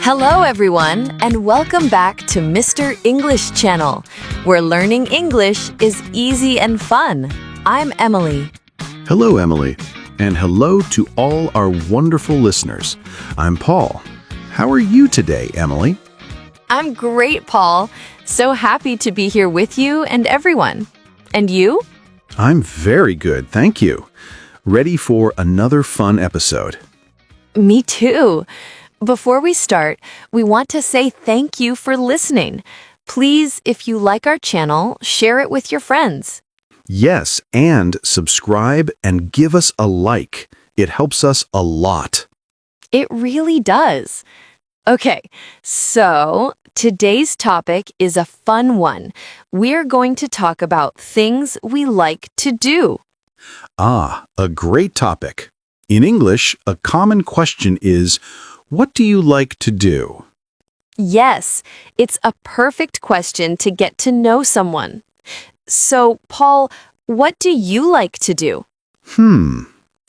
Hello, everyone, and welcome back to Mr. English Channel, where learning English is easy and fun. I'm Emily. Hello, Emily, and hello to all our wonderful listeners. I'm Paul. How are you today, Emily? I'm great, Paul. So happy to be here with you and everyone. And you? I'm very good, thank you. Ready for another fun episode. Me too. Before we start, we want to say thank you for listening. Please, if you like our channel, share it with your friends. Yes, and subscribe and give us a like. It helps us a lot. It really does. Okay, so today's topic is a fun one. We're going to talk about things we like to do. A great topic. In English, a common question is, what do you like to do? Yes, it's a perfect question to get to know someone. So, Paul, what do you like to do?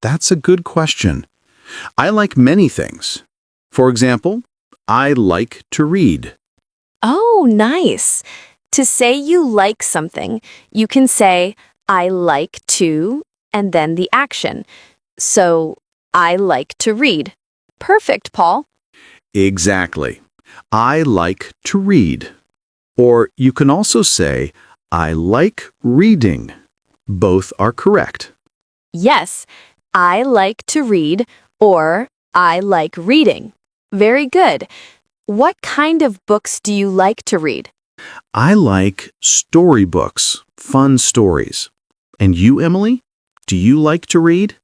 That's a good question. I like many things. For example, I like to read. Oh, nice. To say you like something, you can say, I like to, and then the action. So, I like to read. Perfect, Paul. Exactly. I like to read. Or you can also say, I like reading. Both are correct. Yes, I like to read or I like reading. Very good. What kind of books do you like to read? I like storybooks, fun stories. And you, Emily? Do you like to read?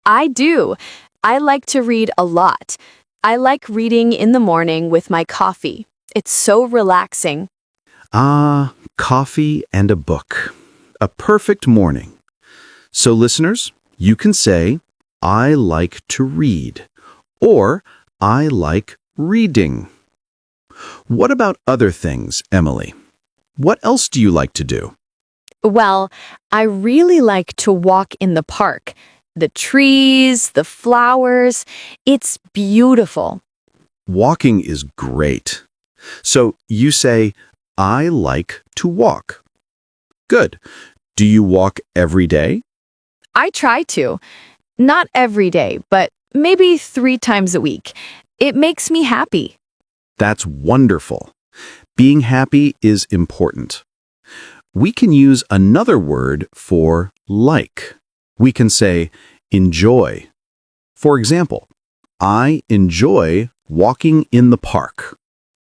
I do. I like to read a lot. I like reading in the morning with my coffee. It's so relaxing. Coffee and a book. A perfect morning. So listeners, you can say, I like to read, or I like reading. What about other things, Emily? What else do you like to do? Well, I really like to walk in the park. The trees, the flowers, it's beautiful. Walking is great. So you say, I like to walk. Good. Do you walk every day? I try to. Not every day, but maybe 3 times a week. It makes me happy. That's wonderful. Being happy is important. We can use another word for like. We can say, enjoy. For example, I enjoy walking in the park.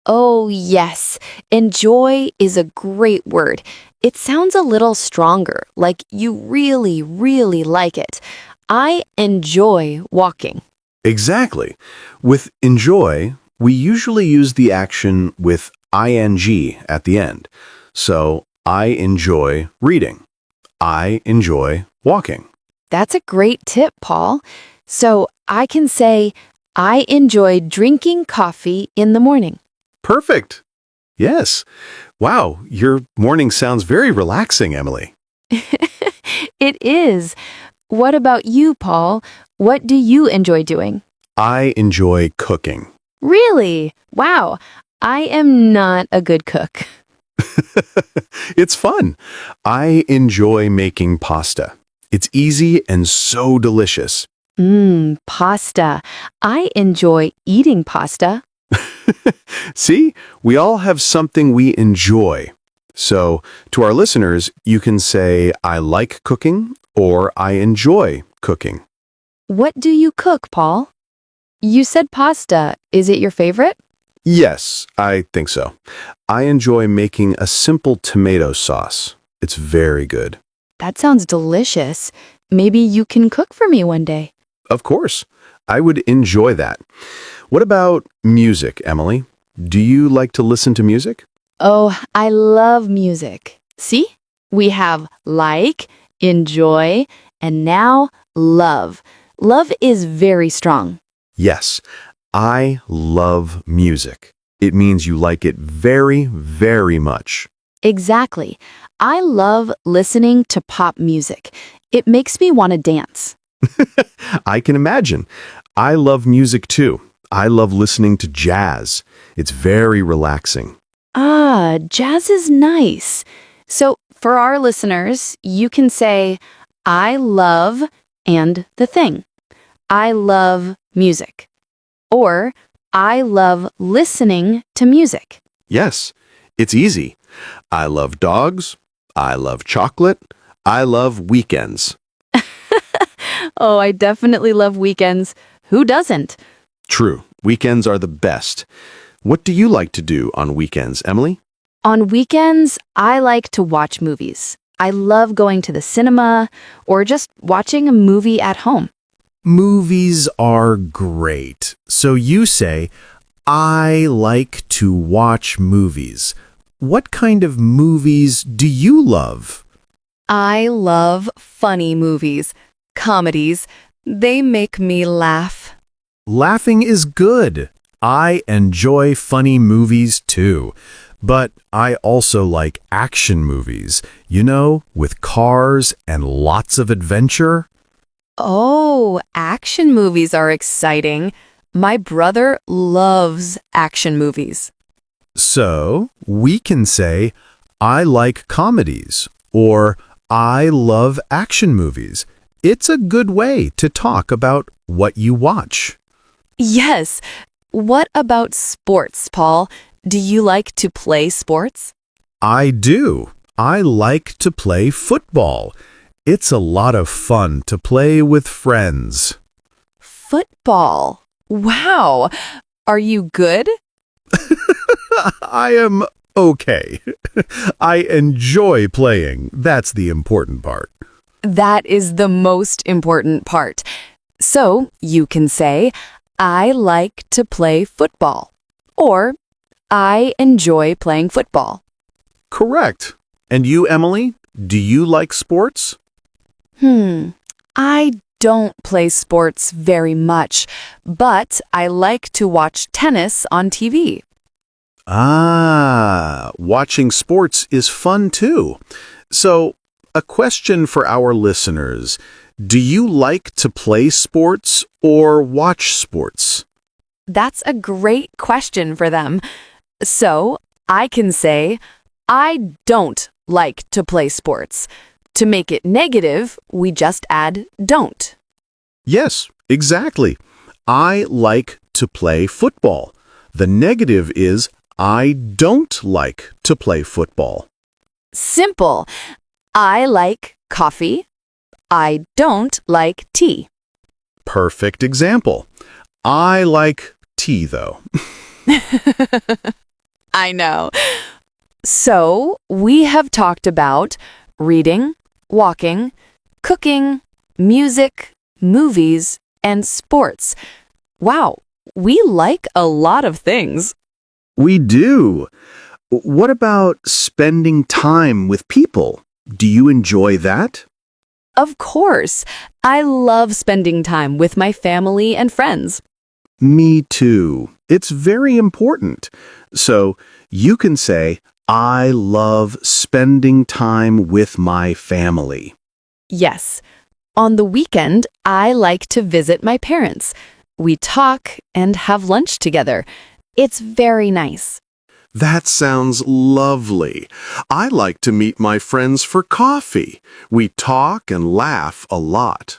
Oh, yes. Enjoy is a great word. It sounds a little stronger, like you really, really like it. I enjoy walking. Exactly. With enjoy, we usually use the action with ing at the end. So, I enjoy reading. I enjoy walking. That's a great tip, Paul. So I can say, I enjoy drinking coffee in the morning. Perfect. Yes. Wow, your morning sounds very relaxing, Emily. It is. What about you, Paul? What do you enjoy doing? I enjoy cooking. Really? Wow. I am not a good cook. It's fun. I enjoy making pasta. It's easy and so delicious. Pasta. I enjoy eating pasta. See, we all have something we enjoy. So, to our listeners, you can say, I like cooking or I enjoy cooking. What do you cook, Paul? You said pasta. Is it your favorite? Yes, I think so. I enjoy making a simple tomato sauce. It's very good. That sounds delicious. Maybe you can cook for me one day. Of course, I would enjoy that. What about music, Emily? Do you like to listen to music? Oh, I love music. See? We have like, enjoy, and now love. Love is very strong. Yes, I love music. It means you like it very, very much. Exactly. I love listening to pop music. It makes me want to dance. I can imagine. I love music too. I love listening to jazz. It's very relaxing. Ah, jazz is nice. So, for our listeners, you can say, I love and the thing. I love music. Or, I love listening to music. Yes, it's easy. I love dogs. I love chocolate. I love weekends. Oh, I definitely love weekends. Who doesn't? True, weekends are the best. What do you like to do on weekends, Emily? On weekends, I like to watch movies. I love going to the cinema or just watching a movie at home. Movies are great. So you say, I like to watch movies. What kind of movies do you love? I love funny movies, comedies. They make me laugh. Laughing is good. I enjoy funny movies too. But I also like action movies, with cars and lots of adventure. Oh, action movies are exciting. My brother loves action movies. So we can say, I like comedies or I love action movies. It's a good way to talk about what you watch. Yes. What about sports, Paul? Do you like to play sports? I do. I like to play football. It's a lot of fun to play with friends. Football. Wow. Are you good? I am okay. I enjoy playing. That's the important part. That is the most important part. So you can say, I like to play football. Or, I enjoy playing football. Correct. And you, Emily, do you like sports? I don't play sports very much, but I like to watch tennis on TV. Ah, watching sports is fun too. So, a question for our listeners. Do you like to play sports or watch sports? That's a great question for them. So, I can say, I don't like to play sports. To make it negative, we just add don't. Yes, exactly. I like to play football. The negative is I don't like to play football. Simple. I like coffee. I don't like tea. Perfect example. I like tea, though. I know. So, we have talked about reading, walking, cooking, music, movies, and sports. Wow, we like a lot of things. We do. What about spending time with people? Do you enjoy that? Of course, I love spending time with my family and friends. Me too. It's very important. So you can say, I love spending time with my family. Yes, on the weekend, I like to visit my parents. We talk and have lunch together. It's very nice. That sounds lovely. I like to meet my friends for coffee. We talk and laugh a lot.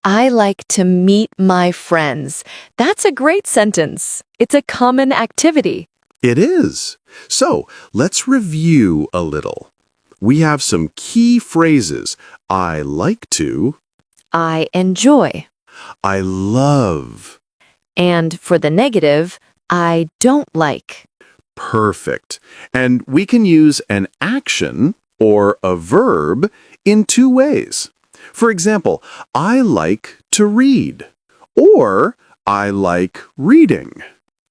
I like to meet my friends. That's a great sentence. It's a common activity. It is. So let's review a little. We have some key phrases. I like to. I enjoy. I love. And for the negative, I don't like. Perfect. And we can use an action or a verb in two ways. For example, I like to read, or I like reading.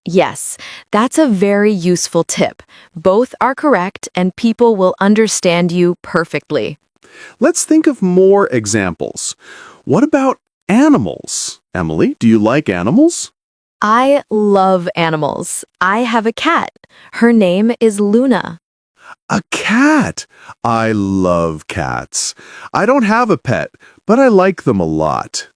Yes, that's a very useful tip. Both are correct and people will understand you perfectly. Let's think of more examples. What about animals? Emily, do you like animals? I love animals. I have a cat. Her name is Luna. A cat. I love cats. I don't have a pet, but I like them a lot.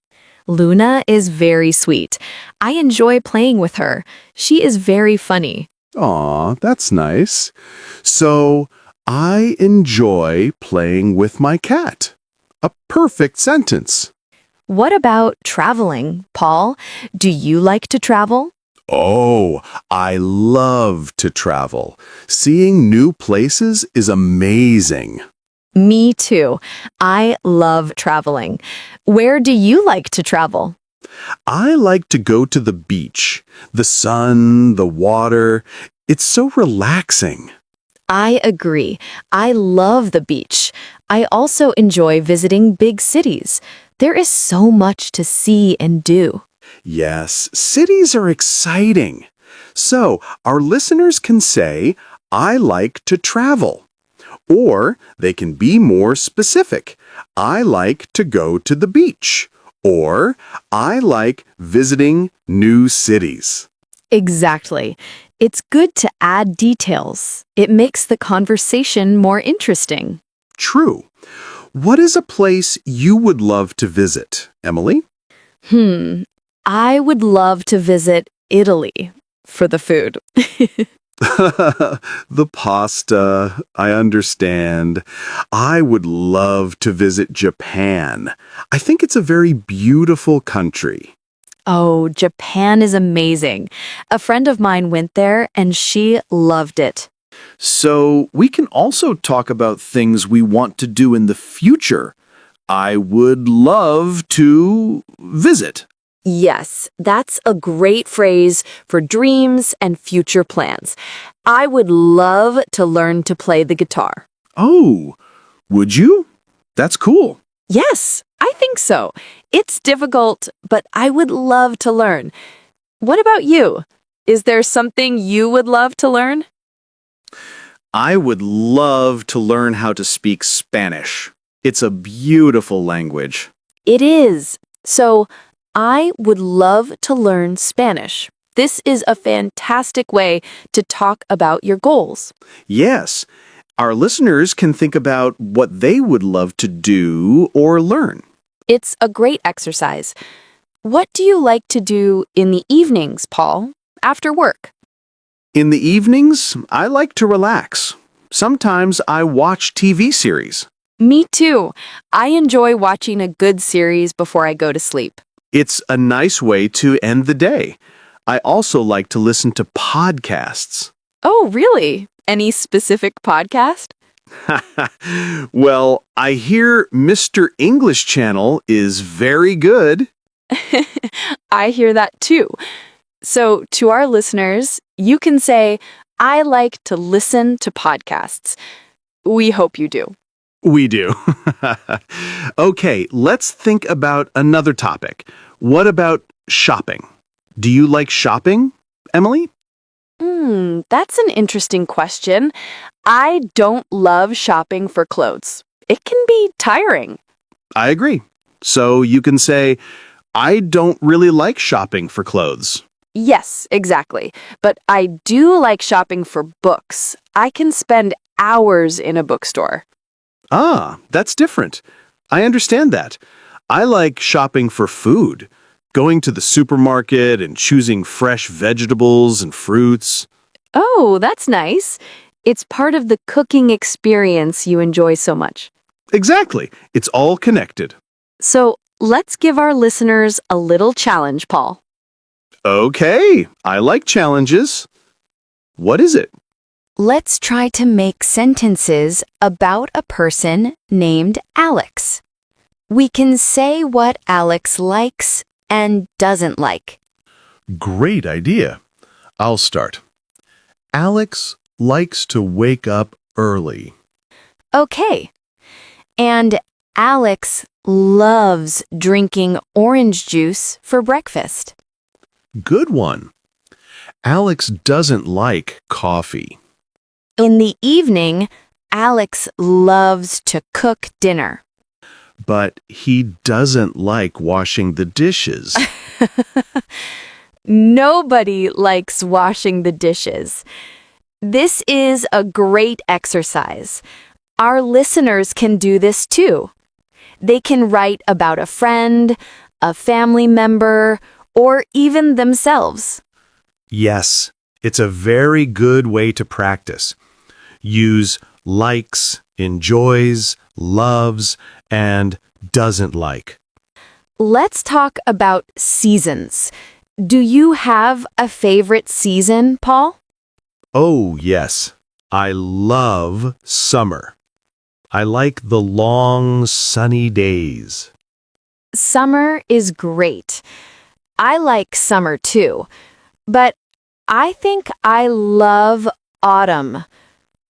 Luna is very sweet. I enjoy playing with her. She is very funny. Aw, that's nice. So, I enjoy playing with my cat. A perfect sentence. What about traveling, Paul? Do you like to travel? Oh, I love to travel. Seeing new places is amazing. Me too. I love traveling. Where do you like to travel? I like to go to the beach. The sun, the water, it's so relaxing. I agree. I love the beach. I also enjoy visiting big cities. There is so much to see and do. Yes, cities are exciting. So, our listeners can say, I like to travel. Or they can be more specific. I like to go to the beach. Or I like visiting new cities. Exactly. It's good to add details. It makes the conversation more interesting. True. What is a place you would love to visit, Emily? I would love to visit Italy for the food. The pasta, I understand. I would love to visit Japan. I think it's a very beautiful country. Oh, Japan is amazing. A friend of mine went there and she loved it. So we can also talk about things we want to do in the future. I would love to visit. Yes, that's a great phrase for dreams and future plans. I would love to learn to play the guitar. Oh, would you? That's cool. Yes, I think so. It's difficult, but I would love to learn. What about you? Is there something you would love to learn? I would love to learn how to speak Spanish. It's a beautiful language. It is. So, I would love to learn Spanish. This is a fantastic way to talk about your goals. Yes, our listeners can think about what they would love to do or learn. It's a great exercise. What do you like to do in the evenings, Paul, after work? In the evenings, I like to relax. Sometimes I watch TV series. Me too. I enjoy watching a good series before I go to sleep. It's a nice way to end the day. I also like to listen to podcasts. Oh, really? Any specific podcast? Well, I hear Mr. English Channel is very good. I hear that too. So, to our listeners, you can say, I like to listen to podcasts. We hope you do. We do. Okay, let's think about another topic. What about shopping? Do you like shopping, Emily? That's an interesting question. I don't love shopping for clothes. It can be tiring. I agree. So you can say, I don't really like shopping for clothes. Yes, exactly. But I do like shopping for books. I can spend hours in a bookstore. Ah, that's different. I understand that. I like shopping for food, going to the supermarket and choosing fresh vegetables and fruits. Oh, that's nice. It's part of the cooking experience you enjoy so much. Exactly. It's all connected. So let's give our listeners a little challenge, Paul. Okay, I like challenges. What is it? Let's try to make sentences about a person named Alex. We can say what Alex likes and doesn't like. Great idea. I'll start. Alex likes to wake up early. Okay. And Alex loves drinking orange juice for breakfast. Good one. Alex doesn't like coffee. In the evening, Alex loves to cook dinner. But he doesn't like washing the dishes. Nobody likes washing the dishes. This is a great exercise. Our listeners can do this too. They can write about a friend, a family member, or even themselves. Yes, it's a very good way to practice. Use likes, enjoys, loves, and doesn't like. Let's talk about seasons. Do you have a favorite season, Paul? Oh, yes. I love summer. I like the long, sunny days. Summer is great. I like summer too, but I think I love autumn.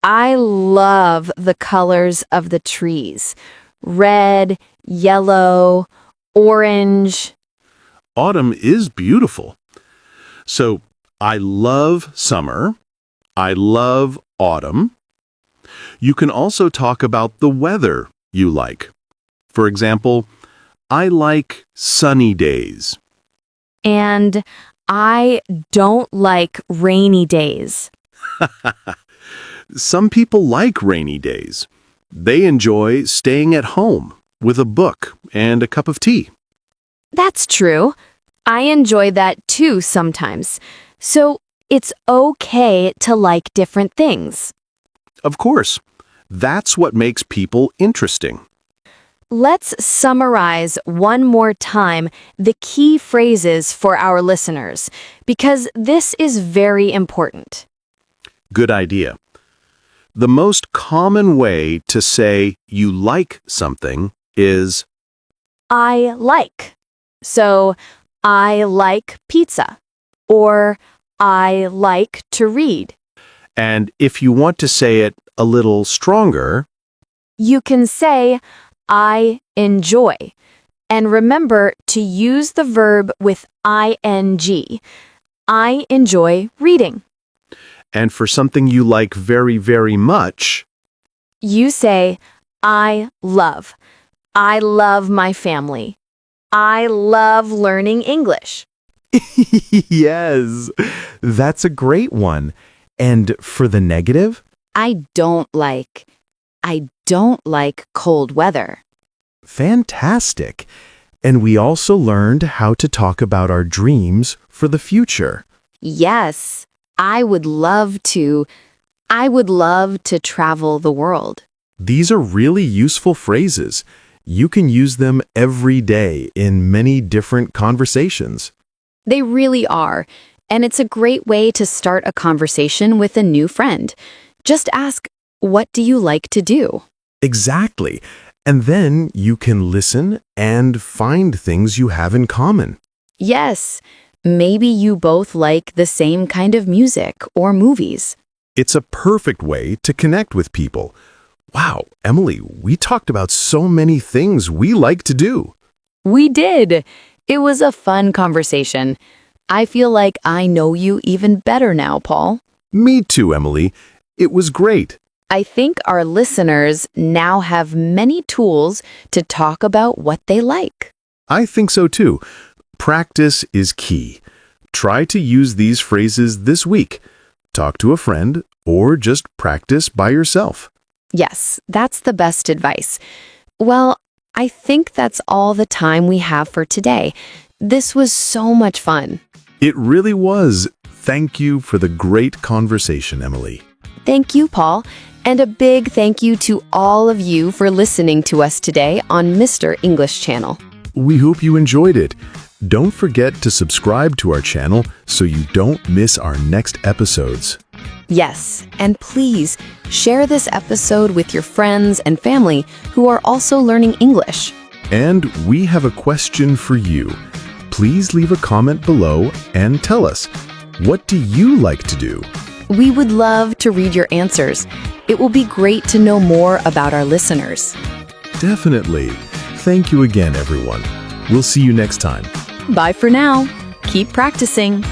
I love the colors of the trees. Red, yellow, orange. Autumn is beautiful. So, I love summer. I love autumn. You can also talk about the weather you like. For example, I like sunny days. And I don't like rainy days. Some people like rainy days. They enjoy staying at home with a book and a cup of tea. That's true. I enjoy that too sometimes. So it's okay to like different things. Of course, that's what makes people interesting. Let's summarize one more time the key phrases for our listeners, because this is very important. Good idea. The most common way to say you like something is I like. So, I like pizza. Or, I like to read. and if you want to say it a little stronger, You can say, I enjoy. And remember to use the verb with ing. I enjoy reading. and for something you like very, very much, You say, I love. I love my family. I love learning English. yes, that's a great one. And for the negative? I don't like cold weather. Fantastic. And we also learned how to talk about our dreams for the future. Yes, I would love to. I would love to travel the world. These are really useful phrases. You can use them every day in many different conversations. They really are, and it's a great way to start a conversation with a new friend. Just ask, what do you like to do? Exactly. And then you can listen and find things you have in common. Yes, maybe you both like the same kind of music or movies. It's a perfect way to connect with people. Wow, Emily, we talked about so many things we like to do. We did. It was a fun conversation. I feel like I know you even better now, Paul. Me too, Emily. It was great. I think our listeners now have many tools to talk about what they like. I think so too. Practice is key. Try to use these phrases this week. Talk to a friend or just practice by yourself. Yes, that's the best advice. Well, I think that's all the time we have for today. This was so much fun. It really was. Thank you for the great conversation, Emily. Thank you, Paul. And a big thank you to all of you for listening to us today on Mr. English Channel. We hope you enjoyed it. Don't forget to subscribe to our channel so you don't miss our next episodes. Yes, and please share this episode with your friends and family who are also learning English. And we have a question for you. Please leave a comment below and tell us, what do you like to do? We would love to read your answers. It will be great to know more about our listeners. Definitely. Thank you again, everyone. We'll see you next time. Bye for now. Keep practicing.